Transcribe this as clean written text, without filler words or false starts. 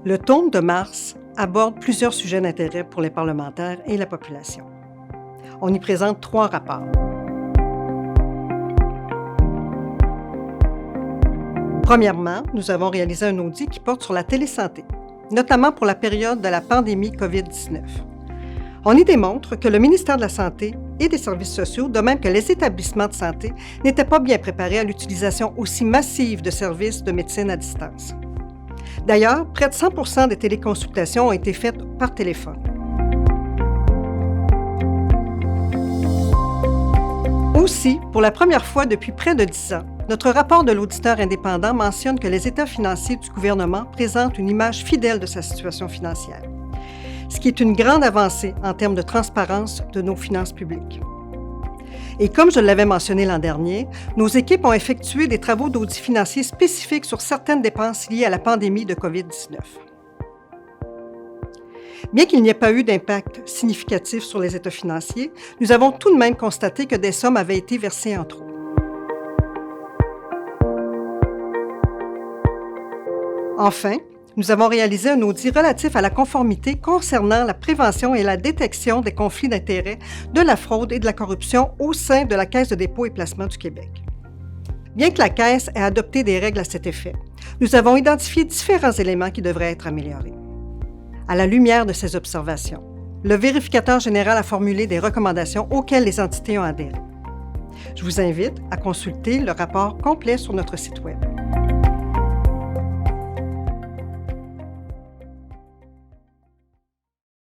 Le tome de mars aborde plusieurs sujets d'intérêt pour les parlementaires et la population. On y présente 3 rapports. Premièrement, nous avons réalisé un audit qui porte sur la télésanté, notamment pour la période de la pandémie COVID-19. On y démontre que le ministère de la Santé et des Services sociaux, de même que les établissements de santé, n'étaient pas bien préparés à l'utilisation aussi massive de services de médecine à distance. D'ailleurs, près de 100% des téléconsultations ont été faites par téléphone. Aussi, pour la première fois depuis près de 10 ans, notre rapport de l'auditeur indépendant mentionne que les états financiers du gouvernement présentent une image fidèle de sa situation financière, ce qui est une grande avancée en termes de transparence de nos finances publiques. Et comme je l'avais mentionné l'an dernier, nos équipes ont effectué des travaux d'audit financier spécifiques sur certaines dépenses liées à la pandémie de COVID-19. Bien qu'il n'y ait pas eu d'impact significatif sur les états financiers, nous avons tout de même constaté que des sommes avaient été versées en trop. Enfin, nous avons réalisé un audit relatif à la conformité concernant la prévention et la détection des conflits d'intérêts, de la fraude et de la corruption au sein de la Caisse de dépôt et placement du Québec. Bien que la Caisse ait adopté des règles à cet effet, nous avons identifié différents éléments qui devraient être améliorés. À la lumière de ces observations, le vérificateur général a formulé des recommandations auxquelles les entités ont adhéré. Je vous invite à consulter le rapport complet sur notre site Web.